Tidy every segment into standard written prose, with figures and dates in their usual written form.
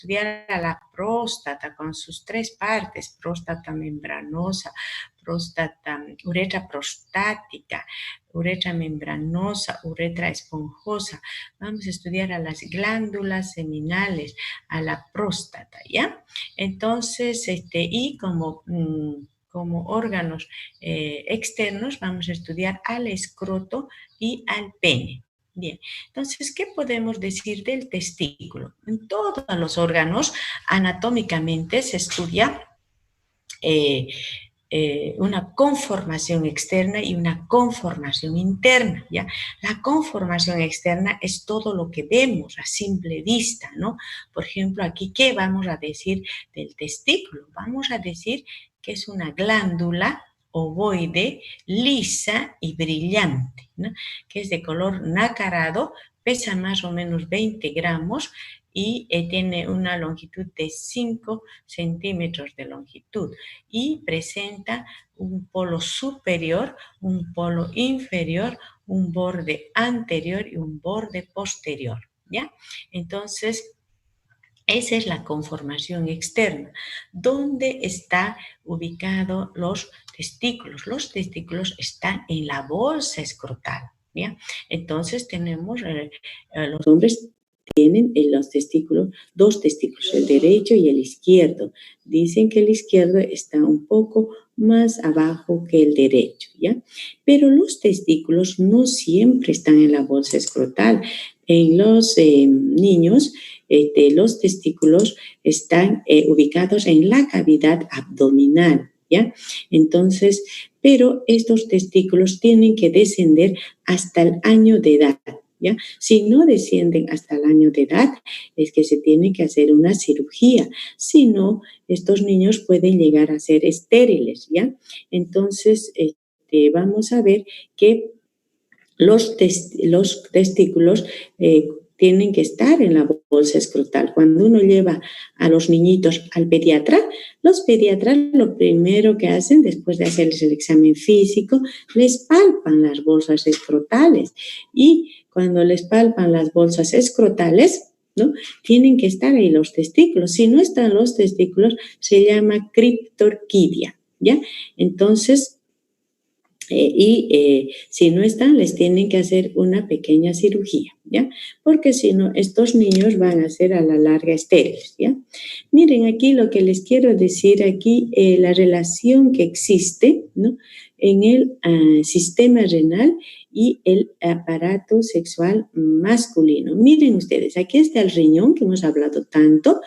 estudiar a la próstata con sus tres partes, próstata membranosa, uretra prostática, uretra membranosa, uretra esponjosa. Vamos a estudiar a las glándulas seminales, a la próstata, ¿ya? Entonces, y como órganos externos, vamos a estudiar al escroto y al pene. Bien, entonces, ¿qué podemos decir del testículo? En todos los órganos, anatómicamente, se estudia una conformación externa y una conformación interna, ¿ya? La conformación externa es todo lo que vemos a simple vista, ¿no? Por ejemplo, aquí, ¿qué vamos a decir del testículo? Vamos a decir que es una glándula ovoide, lisa y brillante, ¿no? Que es de color nacarado, pesa más o menos 20 gramos y tiene una longitud de 5 centímetros de longitud y presenta un polo superior, un polo inferior, un borde anterior y un borde posterior, ¿ya? Entonces, esa es la conformación externa. ¿Dónde están ubicados los testículos? Los testículos están en la bolsa escrotal, ¿ya? Entonces tenemos, los hombres tienen en los testículos, dos testículos, el derecho y el izquierdo. Dicen que el izquierdo está un poco más abajo que el derecho, ¿ya? Pero los testículos no siempre están en la bolsa escrotal. En los niños, los testículos están ubicados en la cavidad abdominal, ¿ya? Entonces, pero estos testículos tienen que descender hasta el año de edad, ¿ya? Si no descienden hasta el año de edad, es que se tiene que hacer una cirugía. Si no, estos niños pueden llegar a ser estériles, ¿ya? Entonces, vamos a ver que los testículos tienen que estar en la bolsa escrotal. Cuando uno lleva a los niñitos al pediatra, los pediatras lo primero que hacen después de hacerles el examen físico, les palpan las bolsas escrotales y cuando les palpan las bolsas escrotales, ¿no? Tienen que estar ahí los testículos. Si no están los testículos, se llama criptorquidia, ¿ya? Entonces, si no están, les tienen que hacer una pequeña cirugía, ¿ya? Porque si no, estos niños van a ser a la larga estériles, ¿ya? Miren aquí lo que les quiero decir aquí, la relación que existe, ¿no? En el sistema renal y el aparato sexual masculino. Miren ustedes, aquí está el riñón que hemos hablado tanto,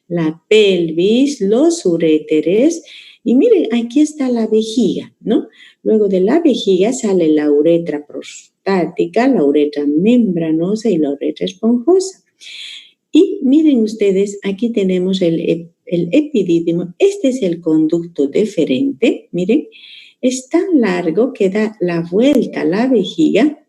la pelvis, los uréteres, y miren, aquí está la vejiga, ¿no? Luego de la vejiga sale la uretra prostática, la uretra membranosa y la uretra esponjosa. Y miren ustedes, aquí tenemos el epidídimo. Este es el conducto deferente, miren. Es tan largo que da la vuelta a la vejiga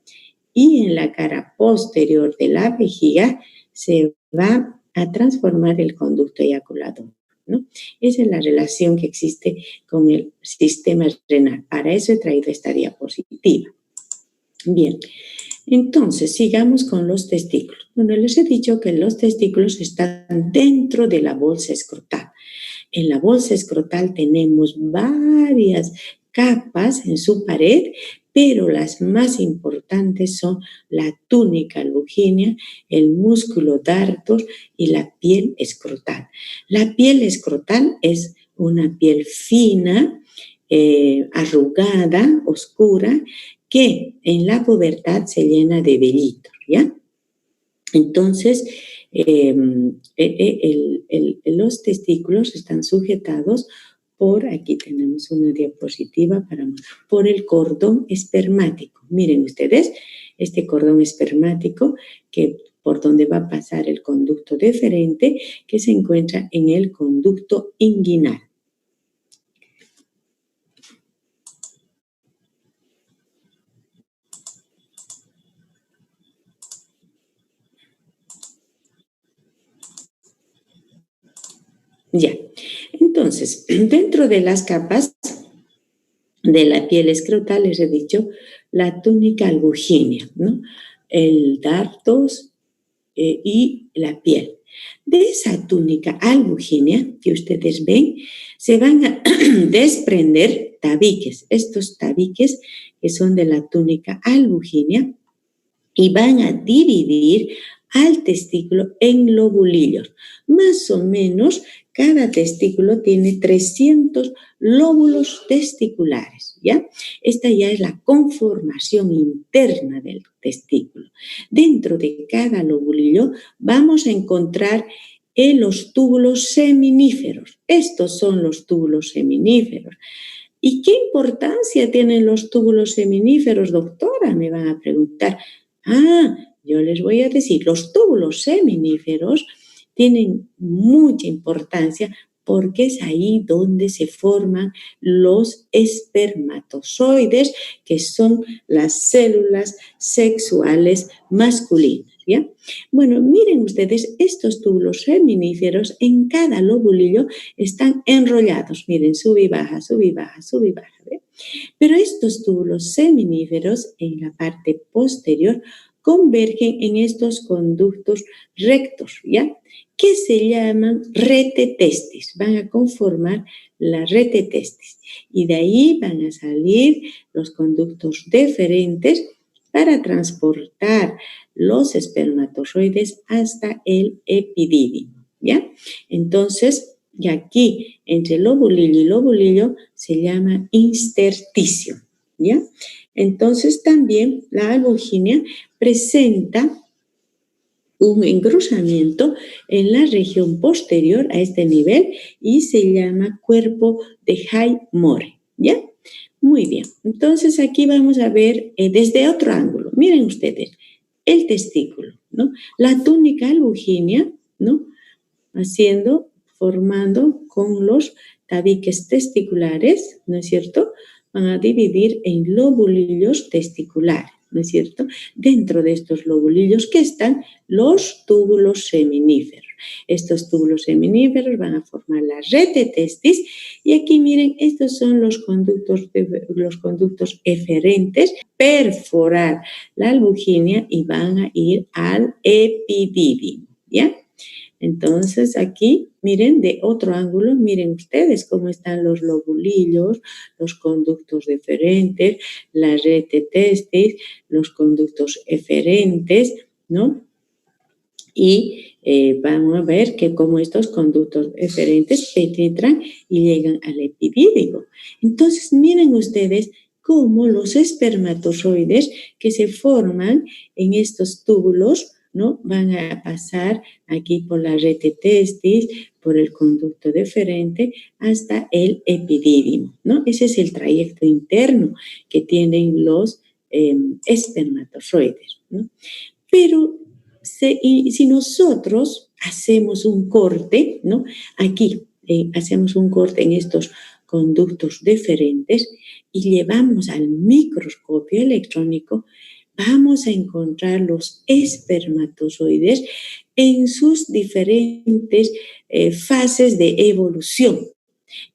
y en la cara posterior de la vejiga se va a transformar el conducto eyaculador, ¿no? Esa es la relación que existe con el sistema renal. Para eso he traído esta diapositiva. Bien, entonces sigamos con los testículos. Bueno, les he dicho que los testículos están dentro de la bolsa escrotal. En la bolsa escrotal tenemos varias capas en su pared, pero las más importantes son la túnica albuginea, el músculo dartos y la piel escrotal. La piel escrotal es una piel fina, arrugada, oscura, que en la pubertad se llena de vellitos, ¿ya? Entonces, los testículos están sujetados por, aquí tenemos una diapositiva, por el cordón espermático. Miren ustedes, este cordón espermático que por donde va a pasar el conducto deferente que se encuentra en el conducto inguinal. Ya, entonces, dentro de las capas de la piel escrotal, les he dicho, la túnica albuginea, ¿no? El dartos, y la piel. De esa túnica albugínea que ustedes ven, se van a desprender tabiques, estos tabiques que son de la túnica albugínea, y van a dividir al testículo en lobulillos. Más o menos, cada testículo tiene 300 lóbulos testiculares, ¿ya? Esta ya es la conformación interna del testículo. Dentro de cada lobulillo vamos a encontrar los túbulos seminíferos. Estos son los túbulos seminíferos. ¿Y qué importancia tienen los túbulos seminíferos, doctora? Me van a preguntar. Yo les voy a decir, los túbulos seminíferos tienen mucha importancia porque es ahí donde se forman los espermatozoides, que son las células sexuales masculinas, ¿ya? Bueno, miren ustedes, estos túbulos seminíferos en cada lobulillo están enrollados. Miren, sube y baja, sube y baja, sube y baja, ¿ve? Pero estos túbulos seminíferos en la parte posterior convergen en estos conductos rectos, ¿ya? Que se llaman retetestis. Van a conformar la retetestis. Y de ahí van a salir los conductos deferentes para transportar los espermatozoides hasta el epididio, ¿ya? Entonces, y aquí, entre lobulillo y lobulillo, se llama intersticio, ¿ya? Entonces, también la albugínea presenta un engrosamiento en la región posterior a este nivel y se llama cuerpo de Hay-More, ¿ya? Muy bien. Entonces, aquí vamos a ver desde otro ángulo. Miren ustedes, el testículo, ¿no? La túnica albugínea, ¿no? Formando con los tabiques testiculares, ¿no es cierto? Van a dividir en lobulillos testiculares, ¿no es cierto? Dentro de estos lobulillos que están los túbulos seminíferos. Estos túbulos seminíferos van a formar la retetestis y aquí miren, estos son los conductos eferentes, perforar la albugínea y van a ir al epididio, ¿ya? Entonces aquí, miren, de otro ángulo, miren ustedes cómo están los lobulillos, los conductos deferentes, la retetestis, los conductos eferentes, ¿no? Y vamos a ver que cómo estos conductos eferentes penetran y llegan al epididio. Entonces, miren ustedes cómo los espermatozoides que se forman en estos túbulos, ¿no? Van a pasar aquí por la retetestis, por el conducto deferente, hasta el epididio, ¿no? Ese es el trayecto interno que tienen los espermatozoides, ¿no? Pero si nosotros hacemos un corte, ¿no? Aquí hacemos un corte en estos conductos deferentes y llevamos al microscopio electrónico, vamos a encontrar los espermatozoides en sus diferentes fases de evolución.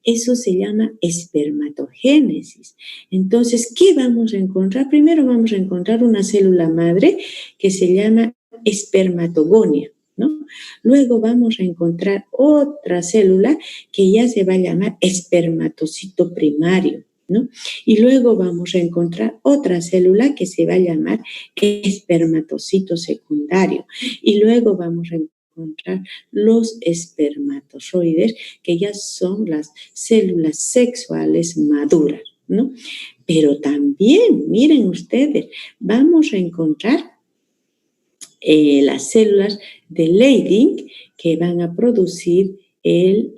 Eso se llama espermatogénesis. Entonces, ¿qué vamos a encontrar? Primero vamos a encontrar una célula madre que se llama espermatogonia, ¿no? Luego vamos a encontrar otra célula que ya se va a llamar espermatocito primario, ¿no? Y luego vamos a encontrar otra célula que se va a llamar espermatocito secundario. Y luego vamos a encontrar los espermatozoides, que ya son las células sexuales maduras, ¿no? Pero también, miren ustedes, vamos a encontrar las células de Leydig que van a producir en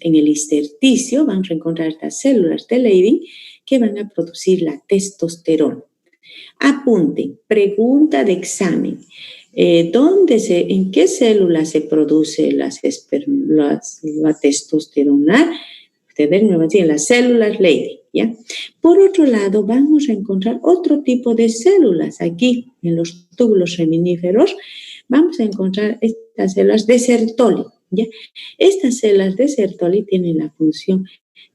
el intersticio, vamos a encontrar estas células de Leydig que van a producir la testosterona. Apunten, pregunta de examen. ¿En qué célula se produce la testosterona? Ustedes me van a decir, las células Leydig, ¿ya? Por otro lado, vamos a encontrar otro tipo de células. Aquí, en los túbulos seminíferos, vamos a encontrar estas células de Sertoli, ¿ya? Estas células de Sertoli tienen la función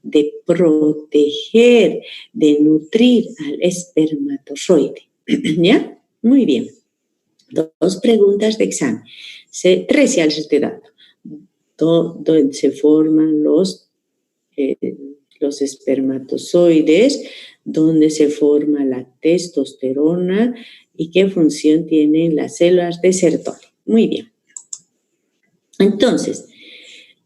de proteger, de nutrir al espermatozoide, ¿ya? Muy bien. Dos preguntas de examen. Tres ya les estoy dando. Donde se forman los espermatozoides, donde se forma la testosterona y qué función tienen las células de Sertoli. Muy bien. Entonces,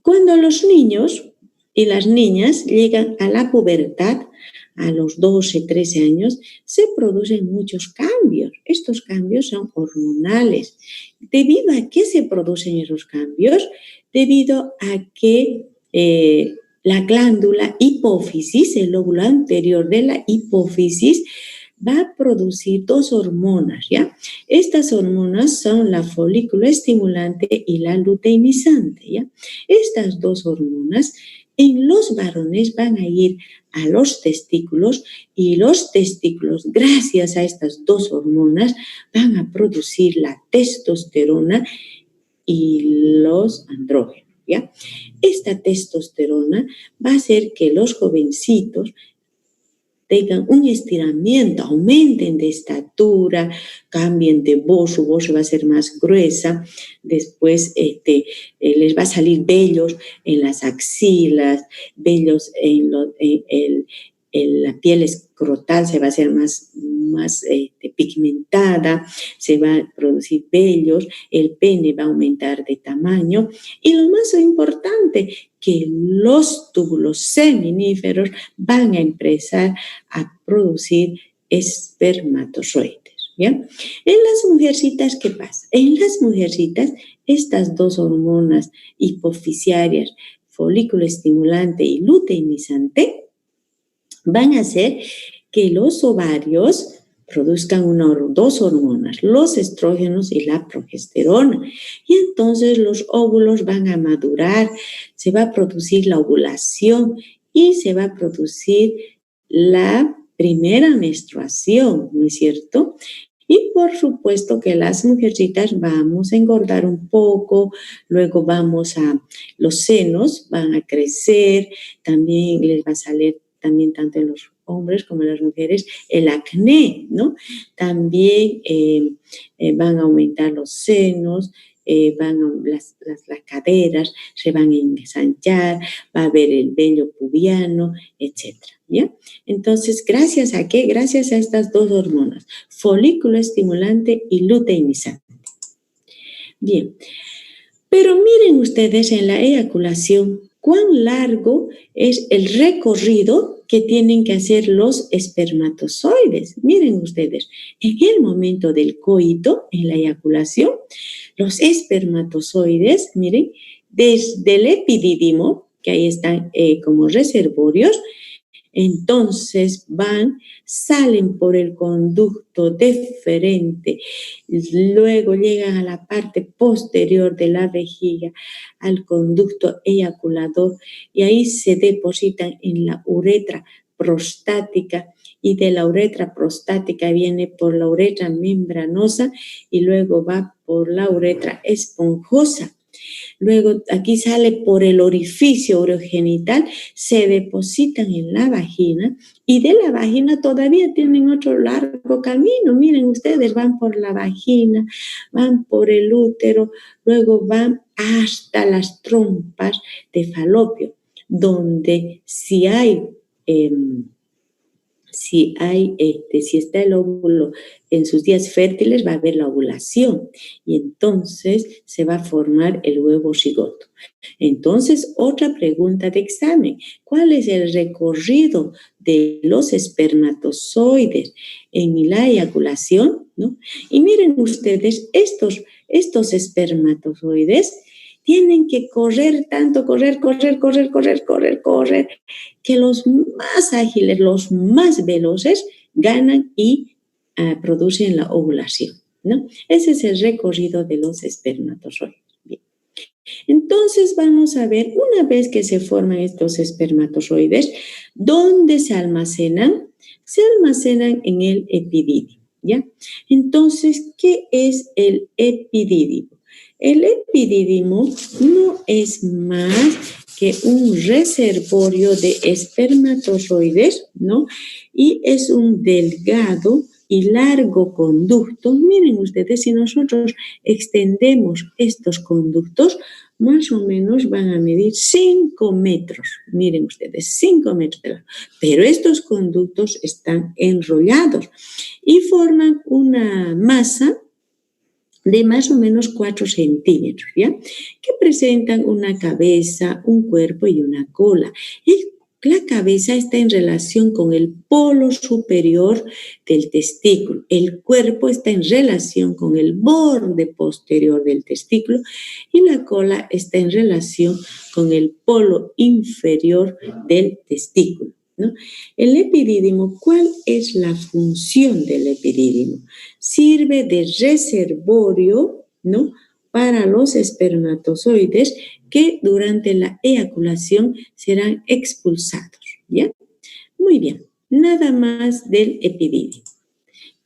cuando los niños y las niñas llegan a la pubertad, a los 12, 13 años, se producen muchos cambios. Estos cambios son hormonales. ¿Debido a qué se producen esos cambios? Debido a que la glándula hipófisis, el lóbulo anterior de la hipófisis, va a producir dos hormonas, ¿ya? Estas hormonas son la folículo estimulante y la luteinizante, ¿ya? Estas dos hormonas en los varones van a ir a los testículos y los testículos, gracias a estas dos hormonas, van a producir la testosterona y los andrógenos, ¿ya? Esta testosterona va a hacer que los jovencitos tengan un estiramiento, aumenten de estatura, cambien de voz, su voz va a ser más gruesa, después les va a salir vellos en las axilas, vellos en la piel escrotal se va a hacer más pigmentada, se va a producir vellos, el pene va a aumentar de tamaño y lo más importante, que los túbulos seminíferos van a empezar a producir espermatozoides, ¿ya? En las mujercitas, ¿qué pasa? En las mujercitas, estas dos hormonas hipofisiarias, folículo estimulante y luteinizante, van a hacer que los ovarios produzcan dos hormonas, los estrógenos y la progesterona. Y entonces los óvulos van a madurar, se va a producir la ovulación y se va a producir la primera menstruación, ¿no es cierto? Y por supuesto que las mujercitas vamos a engordar un poco, luego los senos van a crecer, también les va a salir también tanto en los hombres como en las mujeres, el acné, ¿no? También van a aumentar los senos, las caderas se van a ensanchar, va a haber el vello pubiano, etcétera, ¿ya? Entonces, ¿gracias a qué? Gracias a estas dos hormonas, folículo estimulante y luteinizante. Bien, pero miren ustedes en la eyaculación, cuán largo es el recorrido que tienen que hacer los espermatozoides. Miren ustedes, en el momento del coito, en la eyaculación, los espermatozoides, miren, desde el epidídimo, que ahí están como reservorios, entonces salen por el conducto deferente, luego llegan a la parte posterior de la vejiga, al conducto eyaculador, y ahí se depositan en la uretra prostática, y de la uretra prostática viene por la uretra membranosa y luego va por la uretra esponjosa. Luego aquí sale por el orificio urogenital, se depositan en la vagina y de la vagina todavía tienen otro largo camino. Miren ustedes, van por la vagina, van por el útero, luego van hasta las trompas de falopio, donde si está el óvulo en sus días fértiles, va a haber la ovulación y entonces se va a formar el huevo cigoto. Entonces, otra pregunta de examen, ¿cuál es el recorrido de los espermatozoides en la eyaculación? ¿No? Y miren ustedes, estos espermatozoides tienen que correr, que los más ágiles, los más veloces ganan y producen la ovulación, ¿no? Ese es el recorrido de los espermatozoides. Bien. Entonces vamos a ver, una vez que se forman estos espermatozoides, ¿dónde se almacenan? Se almacenan en el epidídimo, ¿ya? Entonces, ¿qué es el epidídimo? El epidídimo no es más que un reservorio de espermatozoides, ¿no? Y es un delgado y largo conducto, miren ustedes, si nosotros extendemos estos conductos, más o menos van a medir 5 metros. Miren ustedes, 5 metros de largo. Pero estos conductos están enrollados y forman una masa de más o menos 4 centímetros, ¿ya? Que presentan una cabeza, un cuerpo y una cola. La cabeza está en relación con el polo superior del testículo. El cuerpo está en relación con el borde posterior del testículo y la cola está en relación con el polo inferior del testículo, ¿no? El epidídimo, ¿cuál es la función del epidídimo? Sirve de reservorio, ¿no?, para los espermatozoides que durante la eyaculación serán expulsados, ¿ya? Muy bien, nada más del epidídimo.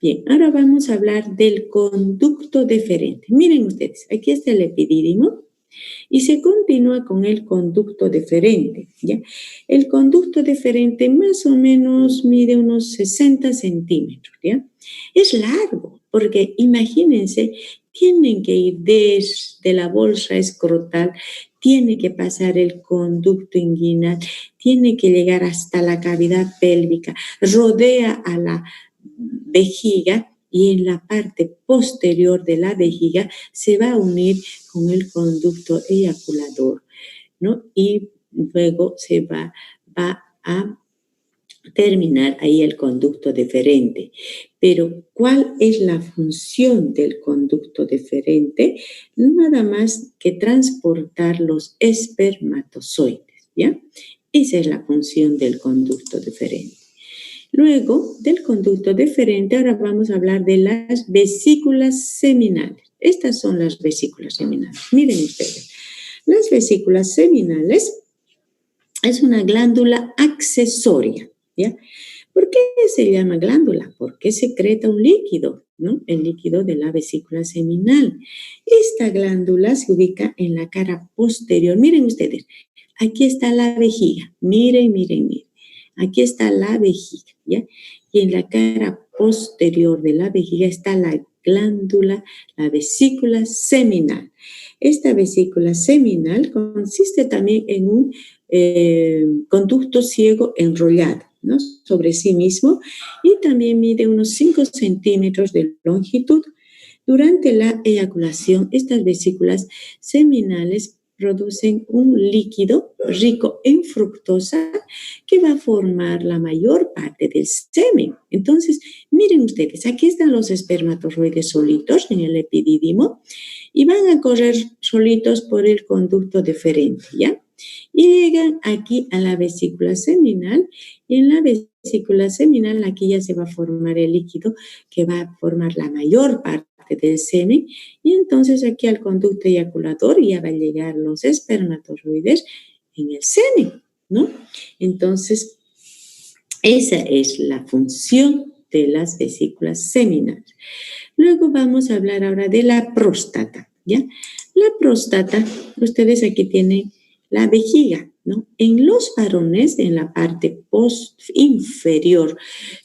Bien, ahora vamos a hablar del conducto deferente. Miren ustedes, aquí está el epidídimo y se continúa con el conducto deferente, ¿ya? El conducto deferente más o menos mide unos 60 centímetros, ¿ya? Es largo, porque imagínense, tienen que ir desde la bolsa escrotal, tiene que pasar el conducto inguinal, tiene que llegar hasta la cavidad pélvica, rodea a la vejiga y en la parte posterior de la vejiga se va a unir con el conducto eyaculador, ¿no? Y luego se va a terminar ahí el conducto deferente. Pero, ¿cuál es la función del conducto deferente? Nada más que transportar los espermatozoides, ¿ya? Esa es la función del conducto deferente. Luego del conducto deferente, ahora vamos a hablar de las vesículas seminales. Estas son las vesículas seminales. Miren ustedes, las vesículas seminales es una glándula accesoria, ¿ya? ¿Por qué se llama glándula? Porque secreta un líquido, ¿no? El líquido de la vesícula seminal. Esta glándula se ubica en la cara posterior. Miren ustedes, aquí está la vejiga. Miren. Aquí está la vejiga, ¿ya? Y en la cara posterior de la vejiga está la glándula, la vesícula seminal. Esta vesícula seminal consiste también en un conducto ciego enrollado, ¿no?, sobre sí mismo y también mide unos 5 centímetros de longitud. Durante la eyaculación, estas vesículas seminales producen un líquido rico en fructosa que va a formar la mayor parte del semen. Entonces, miren ustedes, aquí están los espermatozoides solitos en el epidídimo y van a correr solitos por el conducto deferente, ¿ya? Y llegan aquí a la vesícula seminal y en la vesícula seminal aquí ya se va a formar el líquido que va a formar la mayor parte del semen y entonces aquí al conducto eyaculador ya va a llegar los espermatozoides en el semen, ¿no? Entonces, esa es la función de las vesículas seminales. Luego vamos a hablar ahora de la próstata, ¿ya? La próstata, ustedes aquí tienen la vejiga, ¿no? En los varones, en la parte inferior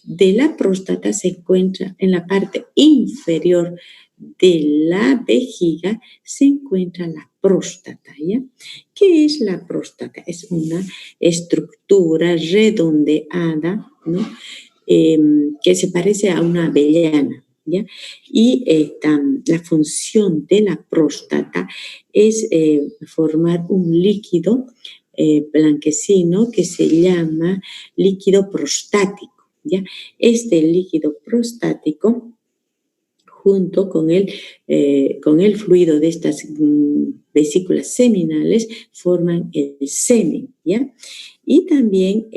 de la próstata se encuentra, en la parte inferior de la vejiga se encuentra la próstata, ¿ya? ¿Qué es la próstata? Es una estructura redondeada, ¿no?, que se parece a una avellana, ¿ya? Y la función de la próstata es formar un líquido blanquecino que se llama líquido prostático, ¿ya? Este líquido prostático, junto con el fluido de estas vesículas seminales, forman el semen, ¿ya? Y también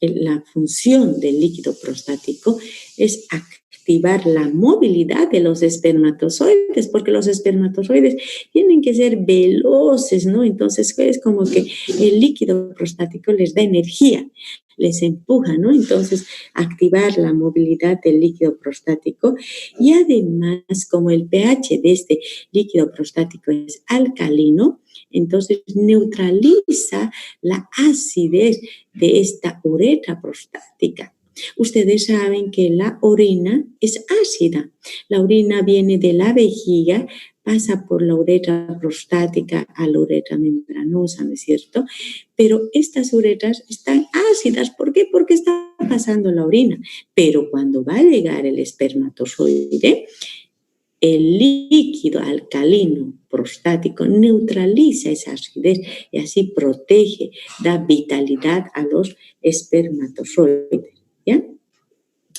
la función del líquido prostático es activar la movilidad de los espermatozoides, porque los espermatozoides tienen que ser veloces, ¿no? Entonces es como que el líquido prostático les da energía, les empuja, ¿no? Entonces, activar la movilidad del líquido prostático y además, como el pH de este líquido prostático es alcalino, entonces neutraliza la acidez de esta uretra prostática. Ustedes saben que la orina es ácida. La orina viene de la vejiga, pasa por la uretra prostática a la uretra membranosa, ¿no es cierto? Pero estas uretras están ácidas. ¿Por qué? Porque está pasando la orina. Pero cuando va a llegar el espermatozoide, el líquido alcalino prostático neutraliza esa acidez y así protege, da vitalidad a los espermatozoides, ¿ya?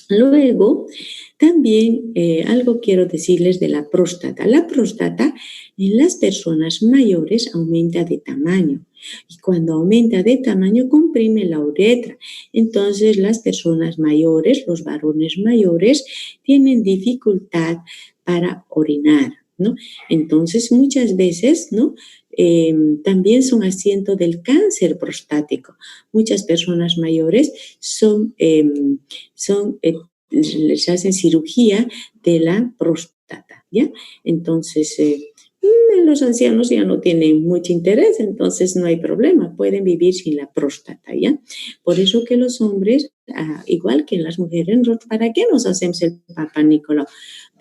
Luego, también algo quiero decirles de la próstata. La próstata en las personas mayores aumenta de tamaño y cuando aumenta de tamaño comprime la uretra. Entonces las personas mayores, los varones mayores, tienen dificultad para orinar, ¿no? Entonces muchas veces, ¿no? También son asiento del cáncer prostático. Muchas personas mayores les hacen cirugía de la próstata, ¿ya? Entonces, los ancianos ya no tienen mucho interés, entonces no hay problema, pueden vivir sin la próstata, ¿ya? Por eso que los hombres, igual que las mujeres, ¿para qué nos hacemos el Papa Nicolau?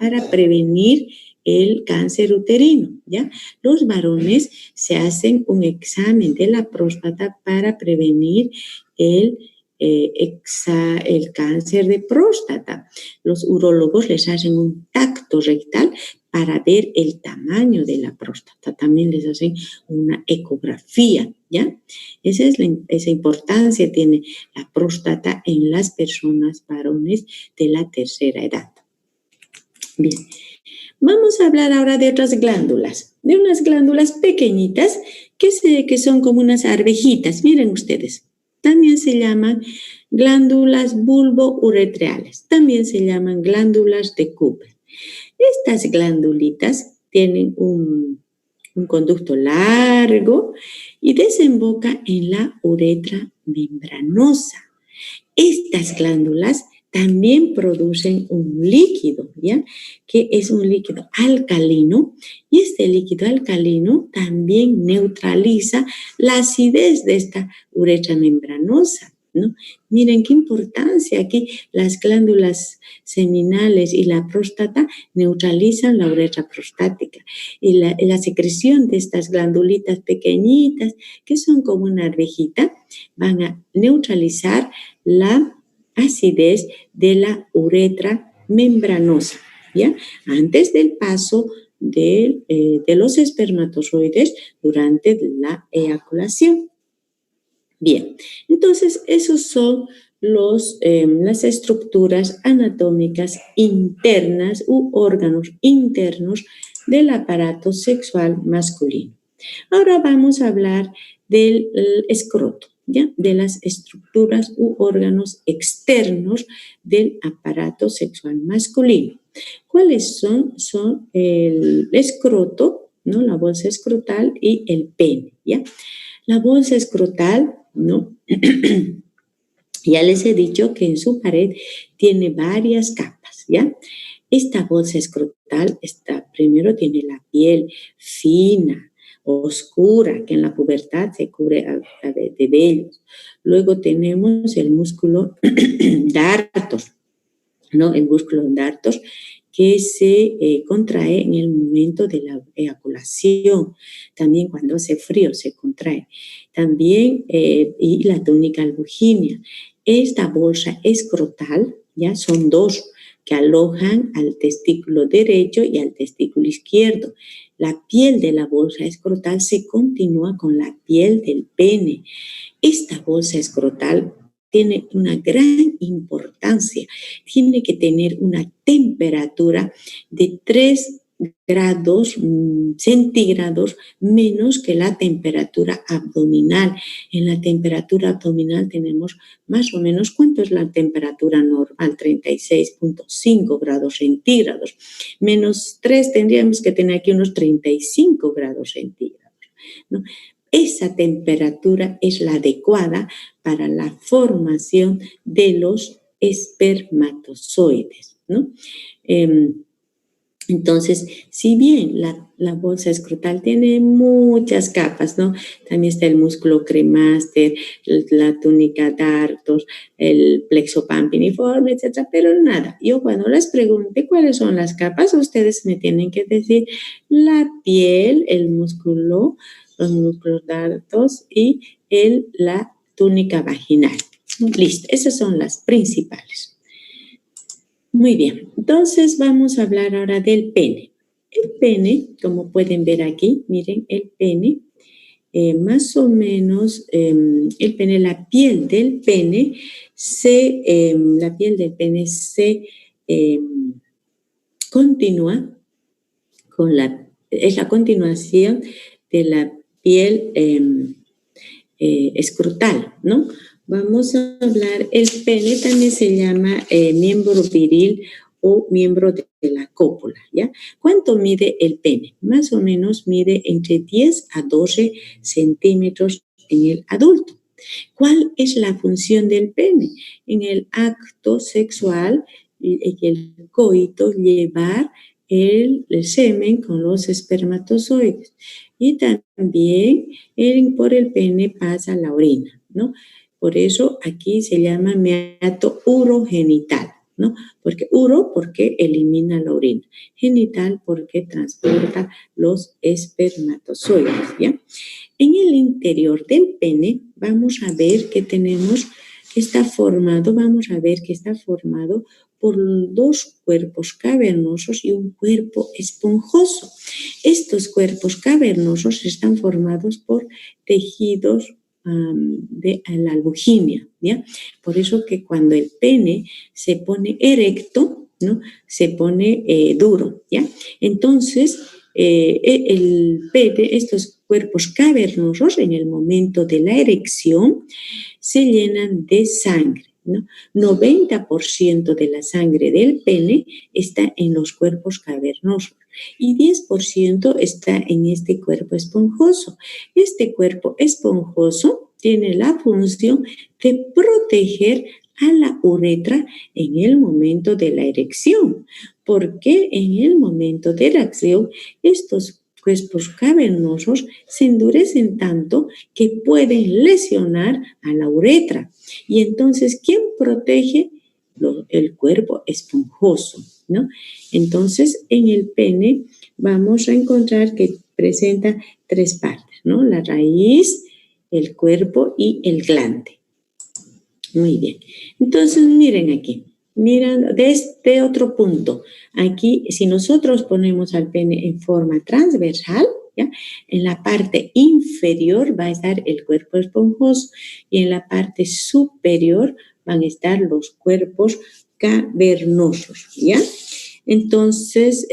Para prevenir el cáncer uterino, ¿ya? Los varones se hacen un examen de la próstata para prevenir el cáncer de próstata. Los urólogos les hacen un tacto rectal para ver el tamaño de la próstata. También les hacen una ecografía, ¿ya? Esa importancia tiene la próstata en las personas varones de la tercera edad. Bien, vamos a hablar ahora de otras glándulas, de unas glándulas pequeñitas que son como unas arvejitas. Miren ustedes, también se llaman glándulas bulbouretreales, también se llaman glándulas de Cooper. Estas glándulitas tienen un conducto largo y desemboca en la uretra membranosa. Estas glándulas también producen un líquido, ¿ya? Que es un líquido alcalino, y este líquido alcalino también neutraliza la acidez de esta uretra membranosa, ¿no? Miren qué importancia aquí. Las glándulas seminales y la próstata neutralizan la uretra prostática, y la secreción de estas glandulitas pequeñitas, que son como una arvejita, van a neutralizar la acidez de la uretra membranosa, ¿ya? Antes del paso de los espermatozoides durante la eyaculación. Bien, entonces esos son las estructuras anatómicas internas u órganos internos del aparato sexual masculino. Ahora vamos a hablar del escroto, ¿ya? De las estructuras u órganos externos del aparato sexual masculino. ¿Cuáles son? Son el escroto, ¿no? La bolsa escrotal y el pene, ¿ya? La bolsa escrotal, ¿no? Ya les he dicho que en su pared tiene varias capas, ¿ya? Esta bolsa escrotal primero tiene la piel fina, oscura, que en la pubertad se cubre de vellos. Luego tenemos el músculo dartos, ¿no? El músculo dartos que se contrae en el momento de la eyaculación. También cuando hace frío se contrae. También, y la túnica albuginea. Esta bolsa escrotal, ya son dos que alojan al testículo derecho y al testículo izquierdo. La piel de la bolsa escrotal se continúa con la piel del pene. Esta bolsa escrotal tiene una gran importancia. Tiene que tener una temperatura de 3 grados centígrados menos que la temperatura abdominal. En la temperatura abdominal tenemos más o menos, ¿cuánto es la temperatura normal? 36.5 grados centígrados. Menos 3 tendríamos que tener aquí unos 35 grados centígrados, ¿no? Esa temperatura es la adecuada para la formación de los espermatozoides, ¿no? Entonces, si bien la bolsa escrotal tiene muchas capas, ¿no? También está el músculo cremaster, la túnica dartos, el plexo pampiniforme, etcétera, pero nada. Yo cuando les pregunte cuáles son las capas, ustedes me tienen que decir la piel, el músculo, los músculos dartos y la túnica vaginal. Listo, esas son las principales. Muy bien, entonces vamos a hablar ahora del pene. El pene, como pueden ver aquí, miren, el pene, más o menos, el pene, la piel del pene se continúa es la continuación de la piel escrotal, ¿no? Vamos a hablar, el pene también se llama miembro viril o miembro de la cópula, ¿ya? ¿Cuánto mide el pene? Más o menos mide entre 10 a 12 centímetros en el adulto. ¿Cuál es la función del pene? En el acto sexual, en el coito, llevar el semen con los espermatozoides. Y también por el pene pasa la orina, ¿no? Por eso aquí se llama meato urogenital, ¿no? Porque porque elimina la orina, genital porque transporta los espermatozoides, ¿ya? En el interior del pene vamos a ver que está formado por dos cuerpos cavernosos y un cuerpo esponjoso. Estos cuerpos cavernosos están formados por tejidos de la albuginia, ¿ya? Por eso que cuando el pene se pone erecto, ¿no? Se pone duro, ¿ya? Entonces, el pene, estos cuerpos cavernosos, en el momento de la erección, se llenan de sangre, ¿no? 90% de la sangre del pene está en los cuerpos cavernosos y 10% está en este cuerpo esponjoso. Este cuerpo esponjoso tiene la función de proteger a la uretra en el momento de la erección, porque en el momento de la erección estos cuerpos cavernosos se endurecen tanto que pueden lesionar a la uretra. Y entonces, ¿quién protege? El cuerpo esponjoso, ¿no? Entonces, en el pene vamos a encontrar que presenta tres partes, ¿no? La raíz, el cuerpo y el glande. Muy bien. Entonces, miren aquí. Miren, de este otro punto, aquí, si nosotros ponemos al pene en forma transversal, ¿ya? En la parte inferior va a estar el cuerpo esponjoso y en la parte superior van a estar los cuerpos cavernosos, ¿ya? Entonces,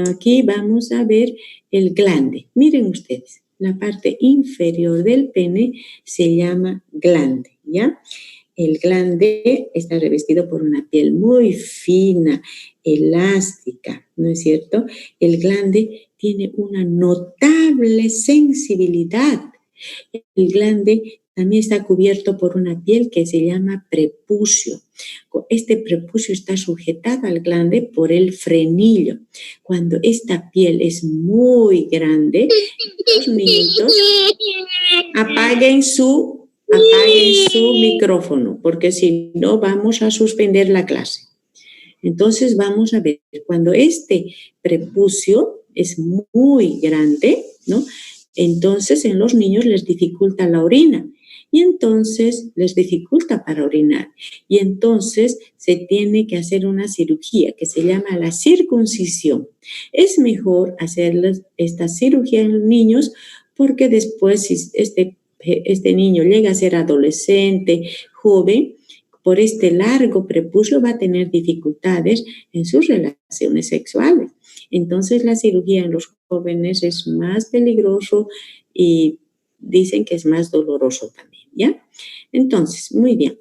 aquí vamos a ver el glande. Miren ustedes, la parte inferior del pene se llama glande, ¿ya? El glande está revestido por una piel muy fina, elástica, ¿no es cierto? El glande tiene una notable sensibilidad. El glande también está cubierto por una piel que se llama prepucio. Este prepucio está sujetado al glande por el frenillo. Cuando esta piel es muy grande, los niños apaguen su micrófono, porque si no vamos a suspender la clase. Entonces vamos a ver, cuando este prepucio es muy grande, ¿no? Entonces en los niños les dificulta la orina y entonces les dificulta para orinar. Y entonces se tiene que hacer una cirugía que se llama la circuncisión. Es mejor hacerles esta cirugía en los niños porque después si este niño llega a ser adolescente, joven, por este largo prepucio va a tener dificultades en sus relaciones sexuales. Entonces la cirugía en los jóvenes es más peligroso y dicen que es más doloroso también, ¿ya? Entonces, muy bien.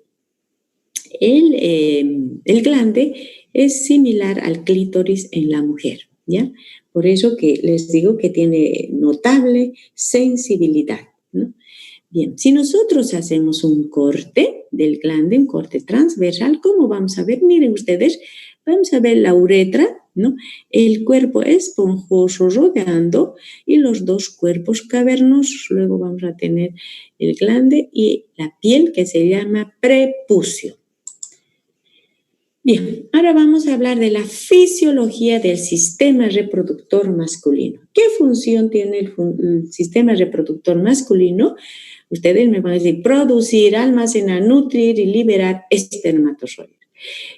El glande es similar al clítoris en la mujer, ¿ya? Por eso que les digo que tiene notable sensibilidad, ¿no? Bien, si nosotros hacemos un corte del glande, un corte transversal, ¿cómo vamos a ver? Miren ustedes, vamos a ver la uretra, ¿no? El cuerpo esponjoso rodeando y los dos cuerpos cavernosos. Luego vamos a tener el glande y la piel que se llama prepucio. Bien, ahora vamos a hablar de la fisiología del sistema reproductor masculino. ¿Qué función tiene el sistema reproductor masculino? Ustedes me van a decir producir, almacenar, nutrir y liberar espermatozoides.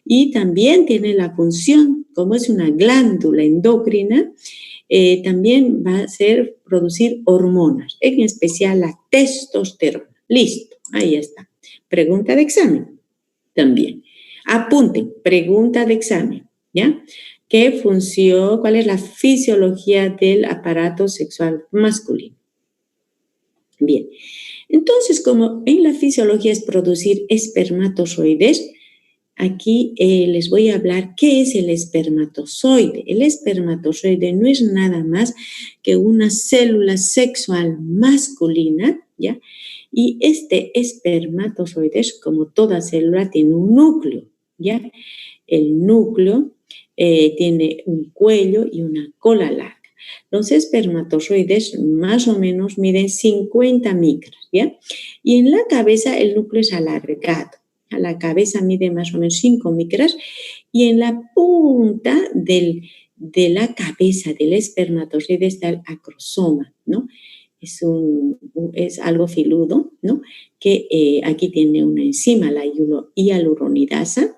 Y también tiene la función, como es una glándula endocrina, también va a ser producir hormonas, en especial la testosterona. Listo, ahí está. Pregunta de examen también. Apunten, pregunta de examen, ¿ya? ¿Qué función, cuál es la fisiología del aparato sexual masculino? Bien, entonces como en la fisiología es producir espermatozoides, aquí les voy a hablar qué es el espermatozoide. El espermatozoide no es nada más que una célula sexual masculina, ¿ya? Y este espermatozoide, como toda célula, tiene un núcleo, ¿ya? El núcleo tiene un cuello y una cola larga. Los espermatozoides más o menos miden 50 micras, ¿ya? Y en la cabeza el núcleo es alargado. A la cabeza mide más o menos 5 micras y en la punta de la cabeza del espermatozoide está el acrosoma, ¿no? Es algo filudo, ¿no? Que aquí tiene una enzima, la hialuronidasa,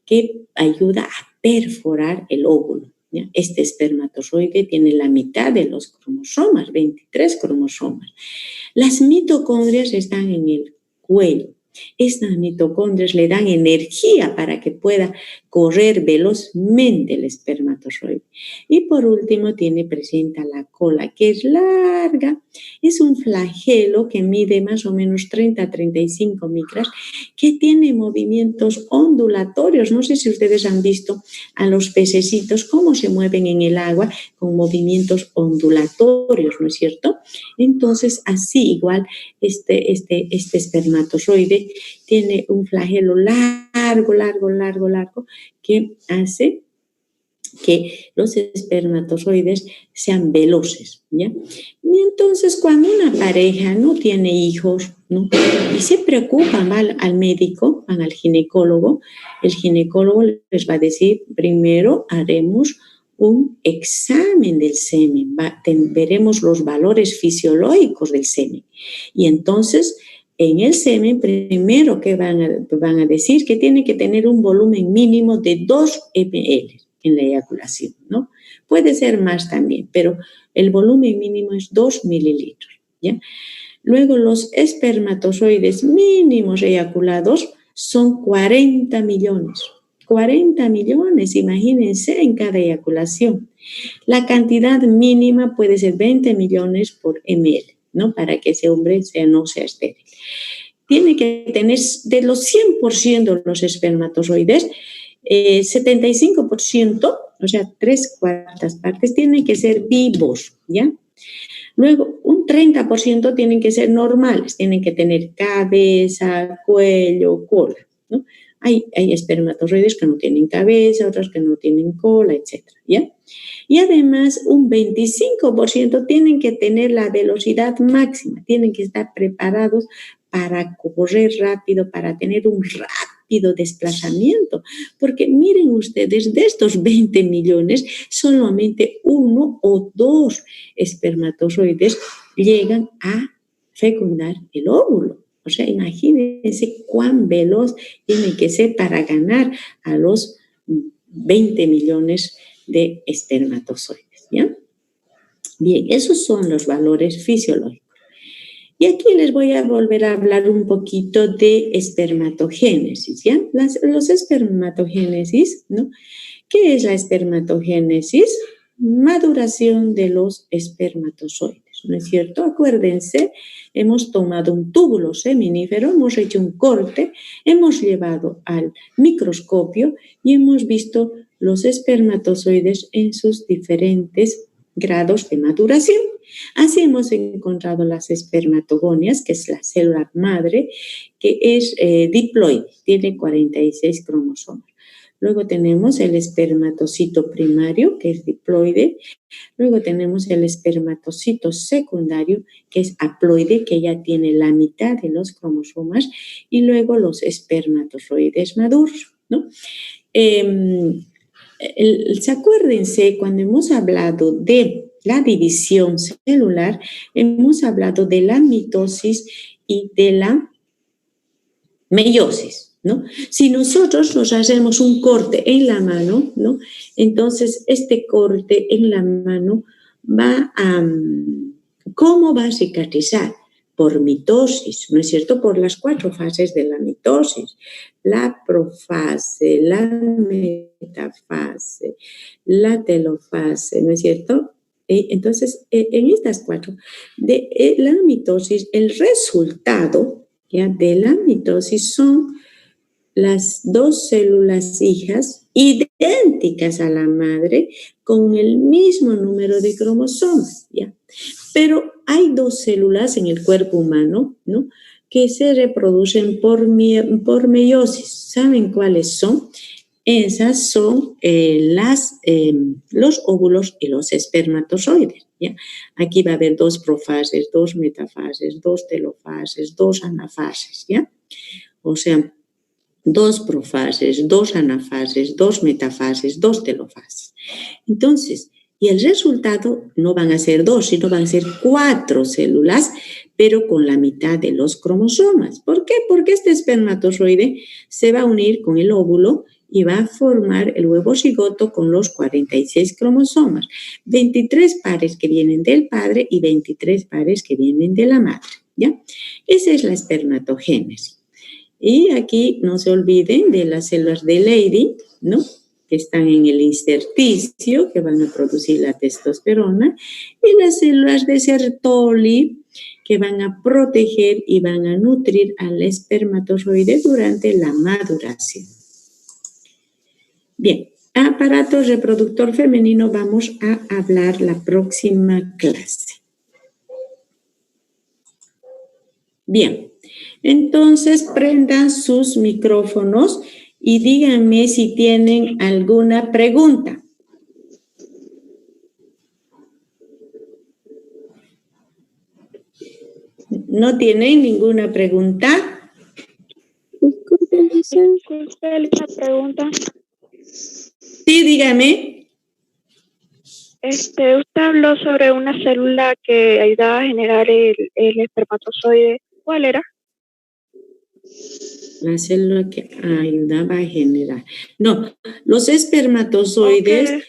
que ayuda a perforar el óvulo, ¿ya? Este espermatozoide tiene la mitad de los cromosomas, 23 cromosomas. Las mitocondrias están en el cuello. Estas mitocondrias le dan energía para que pueda correr velozmente el espermatozoide. Y por último presenta la cola, que es larga. Es un flagelo que mide más o menos 30 a 35 micras, que tiene movimientos ondulatorios. No sé si ustedes han visto a los pececitos cómo se mueven en el agua con movimientos ondulatorios, ¿no es cierto? Entonces, así igual este espermatozoide tiene un flagelo largo, que hace que los espermatozoides sean veloces, ¿ya? Y entonces, cuando una pareja no tiene hijos, ¿no? Y se preocupan, van al médico, van al ginecólogo, el ginecólogo les va a decir, primero haremos un examen del semen, veremos los valores fisiológicos del semen. Y entonces, en el semen, primero que van a decir que tiene que tener un volumen mínimo de 2 ml en la eyaculación, ¿no? Puede ser más también, pero el volumen mínimo es 2 mililitros, ¿ya? Luego, los espermatozoides mínimos eyaculados son 40 millones. 40 millones, imagínense, en cada eyaculación. La cantidad mínima puede ser 20 millones por ml, ¿no? Para que ese hombre no sea estéril. Tiene que tener de los 100% de los espermatozoides, 75%, o sea, 3/4 partes, tienen que ser vivos, ¿ya? Luego, un 30% tienen que ser normales, tienen que tener cabeza, cuello, cola, ¿no? Hay espermatozoides que no tienen cabeza, otros que no tienen cola, etcétera, ¿ya? Y además, un 25% tienen que tener la velocidad máxima, tienen que estar preparados para correr rápido, para tener un rápido desplazamiento. Porque miren ustedes, de estos 20 millones, solamente 1 o 2 espermatozoides llegan a fecundar el óvulo. O sea, imagínense cuán veloz tiene que ser para ganar a los 20 millones de espermatozoides, ¿ya? Bien, esos son los valores fisiológicos. Y aquí les voy a volver a hablar un poquito de espermatogénesis, ¿ya? Los espermatogénesis, ¿no? ¿Qué es la espermatogénesis? Maduración de los espermatozoides, ¿no es cierto? Acuérdense, hemos tomado un túbulo seminífero, hemos hecho un corte, hemos llevado al microscopio y hemos visto los espermatozoides en sus diferentes grados de maduración. Así hemos encontrado las espermatogonias, que es la célula madre, que es diploide, tiene 46 cromosomas. Luego tenemos el espermatocito primario, que es diploide. Luego tenemos el espermatocito secundario, que es haploide, que ya tiene la mitad de los cromosomas. Y luego los espermatozoides maduros, ¿no? Acuérdense, cuando hemos hablado de la división celular, hemos hablado de la mitosis y de la meiosis, ¿no? Si nosotros nos hacemos un corte en la mano, ¿no? Entonces, este corte en la mano va a... ¿Cómo va a cicatrizar? Por mitosis, ¿no es cierto? Por las 4 fases de la mitosis. La profase, la metafase, la telofase, ¿no es cierto? Entonces, en estas 4, de la mitosis, el resultado, ¿ya?, de la mitosis son las 2 células hijas idénticas a la madre con el mismo número de cromosomas, ¿ya? Pero hay 2 células en el cuerpo humano, ¿no?, que se reproducen por meiosis. ¿Saben cuáles son? Esas son los óvulos y los espermatozoides, ¿ya? Aquí va a haber 2 profases, 2 metafases, 2 telofases, 2 anafases, ¿ya? O sea, 2 profases, 2 anafases, 2 metafases, 2 telofases. Entonces, y el resultado no van a ser 2, sino van a ser 4 células, pero con la mitad de los cromosomas. ¿Por qué? Porque este espermatozoide se va a unir con el óvulo y va a formar el huevo cigoto con los 46 cromosomas. 23 pares que vienen del padre y 23 pares que vienen de la madre, ¿ya? Esa es la espermatogénesis. Y aquí no se olviden de las células de Leydig, ¿no?, que están en el intersticio, que van a producir la testosterona, y las células de Sertoli, que van a proteger y van a nutrir al espermatozoide durante la maduración. Bien, aparato reproductor femenino vamos a hablar la próxima clase. Bien, entonces prendan sus micrófonos y díganme si tienen alguna pregunta. ¿No tienen ninguna pregunta? Disculpe la pregunta. Sí, dígame. Usted habló sobre una célula que ayudaba a generar el espermatozoide. ¿Cuál era? La célula que ayudaba a generar. No, los espermatozoides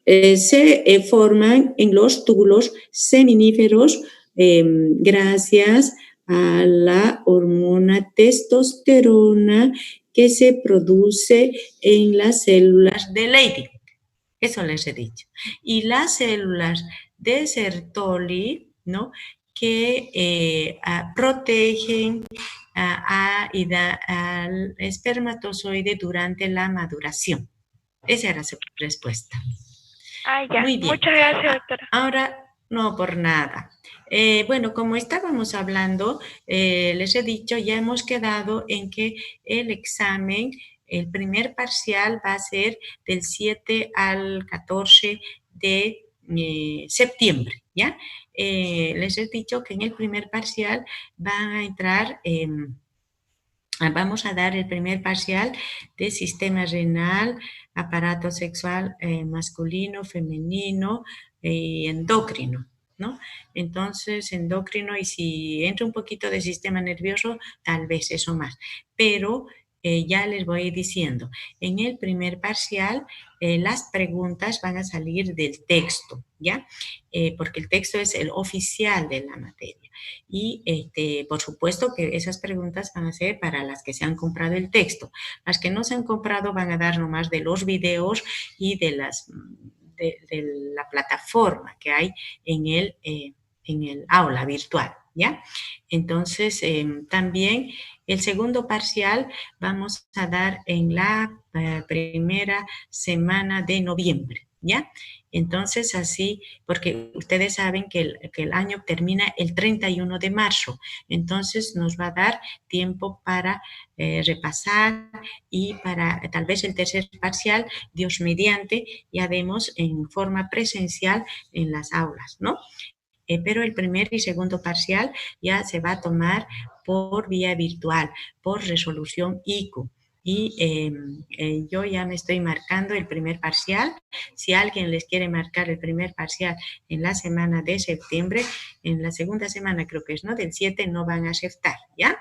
se forman en los túbulos seminíferos gracias a la hormona testosterona que se produce en las células de Leydig. Eso les he dicho. Y las células de Sertoli, ¿no?, que protegen al espermatozoide durante la maduración. Esa era su respuesta. Ya. Muy bien. Muchas gracias, doctora. Ahora, no por nada. Bueno, como estábamos hablando, les he dicho, ya hemos quedado en que el examen, el primer parcial va a ser del 7 al 14 de septiembre, ¿ya? Les he dicho que en el primer parcial van a entrar... vamos a dar el primer parcial de sistema renal, aparato sexual masculino, femenino y endocrino, ¿no? Entonces, endocrino, y si entra un poquito de sistema nervioso, tal vez eso más. Pero ya les voy diciendo, en el primer parcial las preguntas van a salir del texto, ¿ya? Porque el texto es el oficial de la materia. Y por supuesto que esas preguntas van a ser para las que se han comprado el texto. Las que no se han comprado van a dar nomás de los videos y de la plataforma que hay en el aula virtual, ¿ya? Entonces, también el segundo parcial vamos a dar en la primera semana de noviembre, ¿ya? Entonces así, porque ustedes saben que el año termina el 31 de marzo, entonces nos va a dar tiempo para repasar y para tal vez el tercer parcial, Dios mediante, ya vemos en forma presencial en las aulas, ¿no? Pero el primer y segundo parcial ya se va a tomar por vía virtual, por resolución IQ. Y yo ya me estoy marcando el primer parcial. Si alguien les quiere marcar el primer parcial en la semana de septiembre, en la segunda semana creo que es, ¿no? Del 7 no van a aceptar, ¿ya?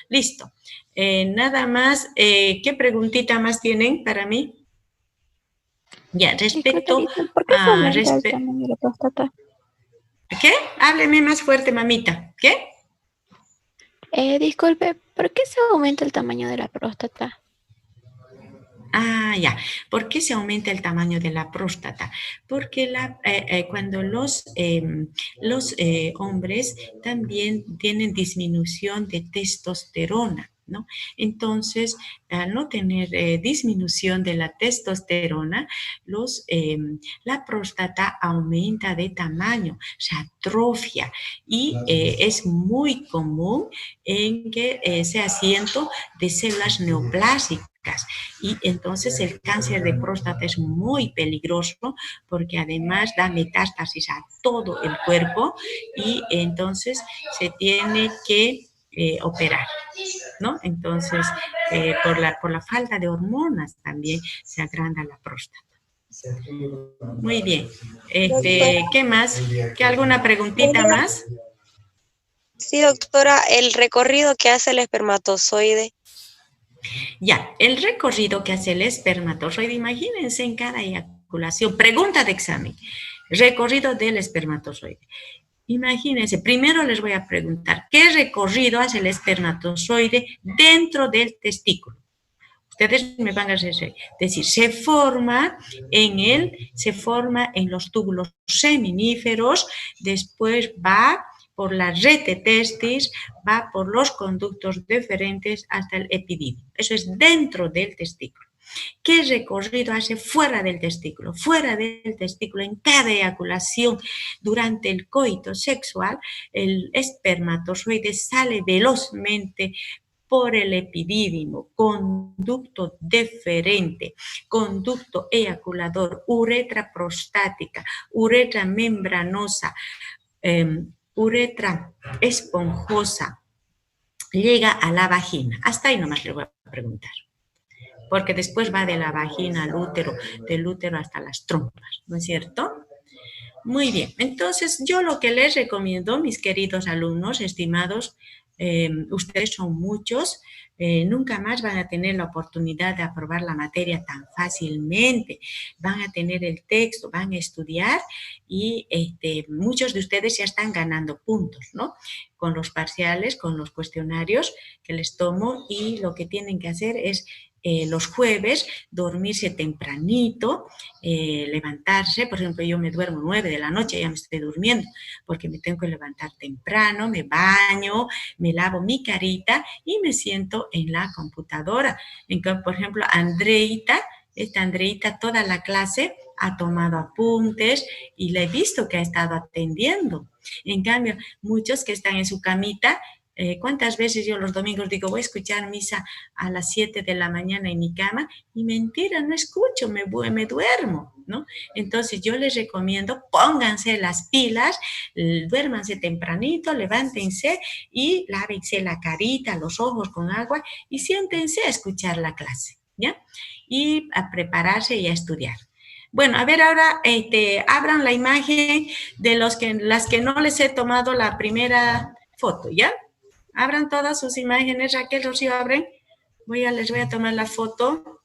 Listo. Nada más, ¿qué preguntita más tienen para mí? Ya, respecto ¿Por qué se a... aumenta el tamaño de la próstata? ¿Qué? Hábleme más fuerte, mamita. ¿Qué? Disculpe, ¿por qué se aumenta el tamaño de la próstata? Ah, ya. ¿Por qué se aumenta el tamaño de la próstata? Porque cuando los hombres también tienen disminución de testosterona, ¿no? Entonces, al no tener disminución de la testosterona, la próstata aumenta de tamaño, se atrofia y es muy común en que sea asiento de células neoplásicas. Y entonces el cáncer de próstata es muy peligroso porque además da metástasis a todo el cuerpo y entonces se tiene que operar, ¿no? Entonces, por la falta de hormonas también se agranda la próstata. Muy bien. ¿Qué más? ¿Qué alguna preguntita más? Sí, doctora, el recorrido que hace el espermatozoide. Ya, el recorrido que hace el espermatozoide, imagínense en cada eyaculación, pregunta de examen, recorrido del espermatozoide. Imagínense, primero les voy a preguntar, ¿qué recorrido hace el espermatozoide dentro del testículo? Ustedes me van a decir, se forma en los túbulos seminíferos, después va por la red de testis, va por los conductos deferentes hasta el epididio. Eso es dentro del testículo. ¿Qué recorrido hace fuera del testículo? Fuera del testículo, en cada eyaculación, durante el coito sexual, el espermatozoide sale velozmente por el epidídimo, conducto deferente, conducto eyaculador, uretra prostática, uretra membranosa, uretra esponjosa, llega a la vagina. Hasta ahí nomás le voy a preguntar. Porque después va de la vagina al útero, del útero hasta las trompas, ¿no es cierto? Muy bien, entonces yo lo que les recomiendo, mis queridos alumnos, estimados, ustedes son muchos, nunca más van a tener la oportunidad de aprobar la materia tan fácilmente, van a tener el texto, van a estudiar y muchos de ustedes ya están ganando puntos, ¿no? Con los parciales, con los cuestionarios que les tomo y lo que tienen que hacer es los jueves, dormirse tempranito, levantarse, por ejemplo, yo me duermo 9 de la noche, ya me estoy durmiendo, porque me tengo que levantar temprano, me baño, me lavo mi carita y me siento en la computadora. Entonces, por ejemplo, esta Andreita toda la clase ha tomado apuntes y la he visto que ha estado atendiendo. En cambio, muchos que están en su camita, ¿cuántas veces yo los domingos digo, voy a escuchar misa a las 7 de la mañana en mi cama? Y mentira, no escucho, me duermo, ¿no? Entonces yo les recomiendo, pónganse las pilas, duérmanse tempranito, levántense y lávense la carita, los ojos con agua y siéntense a escuchar la clase, ¿ya? Y a prepararse y a estudiar. Bueno, a ver ahora, abran la imagen de las que no les he tomado la primera foto, ¿ya? Abran todas sus imágenes, Raquel, Rocío, abren. Les voy a tomar la foto.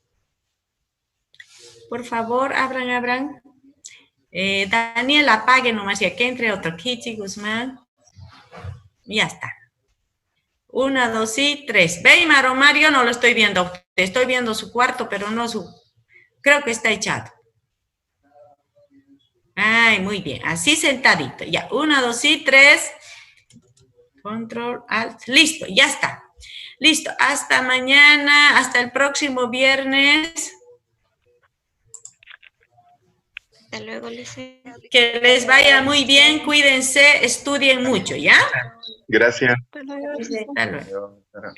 Por favor, abran. Daniel, apague nomás y aquí entre otro. Kichi, Guzmán. Ya está. 1, 2 y 3. Weimar o Mario, no lo estoy viendo. Estoy viendo su cuarto, pero no su... Creo que está echado. Ay, muy bien. Así sentadito. Ya, 1, 2 y 3. Control, Alt. Listo, ya está. Listo. Hasta mañana, hasta el próximo viernes. Hasta luego, licenciada. Que les vaya muy bien, cuídense, estudien mucho, ¿ya? Gracias. Hasta luego. Hasta luego. Adiós.